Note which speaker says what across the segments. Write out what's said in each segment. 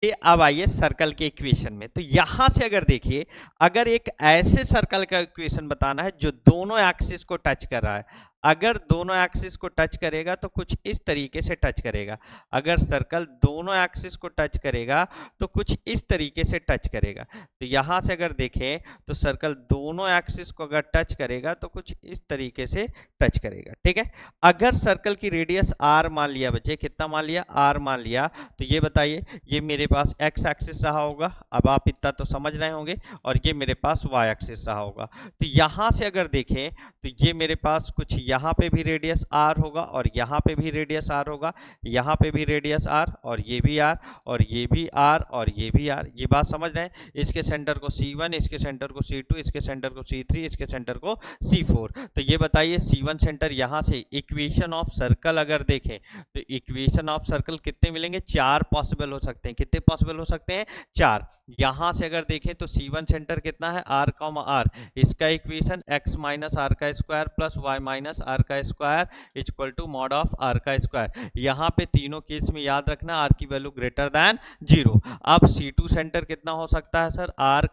Speaker 1: ये अब आइए सर्कल के इक्वेशन में। तो यहां से अगर देखिए, अगर एक ऐसे सर्कल का इक्वेशन बताना है जो दोनों एक्सिस को टच कर रहा है, अगर दोनों एक्सिस को टच करेगा तो कुछ इस तरीके से टच करेगा। अगर सर्कल दोनों एक्सिस को टच करेगा तो कुछ इस तरीके से टच करेगा। तो यहां से अगर देखें तो सर्कल दोनों एक्सिस को अगर टच करेगा तो कुछ इस तरीके से टच करेगा। ठीक है, अगर सर्कल की रेडियस आर मान लिया बच्चे, कितना मान लिया, आर मान लिया, तो ये बताइए, ये मेरे पास एक्स एक्सिस रहा होगा, अब आप इतना तो समझ रहे होंगे, और ये मेरे पास वाई एक्सिस रहा होगा। तो यहां से अगर देखें तो ये मेरे पास कुछ यहाँ पे भी रेडियस आर होगा, और यहाँ पे भी रेडियस आर होगा, यहाँ पे भी रेडियस आर, और ये भी आर, और ये भी आर, और ये भी आर। ये बात समझ रहे हैं? इसके सेंटर को C1, इसके सेंटर को C2, इसके सेंटर को C3, इसके सेंटर को C4। तो ये बताइए C1 सेंटर यहाँ से इक्वेशन ऑफ सर्कल अगर देखें तो इक्वेशन ऑफ सर्कल कितने मिलेंगे, 4 पॉसिबल हो सकते हैं। कितने पॉसिबल हो सकते हैं, 4। यहां से अगर देखें तो C1 सेंटर कितना है, r, r, इसका इक्वेशन x माइनस आर का square plus y minus r का square equal to mod of r का स्क्वायर। यहाँ पे तीनों केस में याद रखना आर की वैल्यू ग्रेटर देन 0। अब C2 सेंटर कितना हो सकता है sir, r,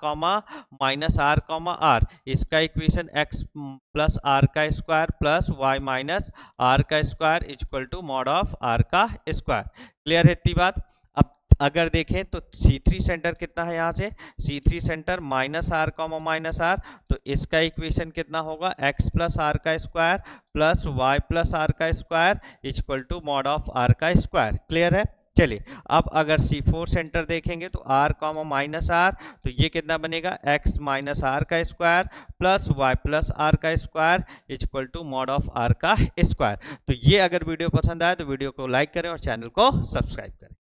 Speaker 1: minus r, r, इसका इक्वेशन x प्लस आर का square plus y minus r का square equal to mod of r का स्क्वायर। क्लियर है इतनी बात? अब अगर देखें तो C3 सेंटर कितना है, यहाँ से C3 centre minus r, minus r, तो इसका इक्वेशन कितना होगा, x प्लस आर का square plus y plus r का square equal to mod of r का स्क्वायर। क्लियर है? चलिए, अब अगर C4 सेंटर देखेंगे तो r, माइनस आर, तो ये कितना बनेगा, x माइनस आर का square plus y plus r का square equal to mod of r का स्क्वायर। तो ये अगर वीडियो पसंद आए तो वीडियो को लाइक करें और चैनल को सब्सक्राइब करें।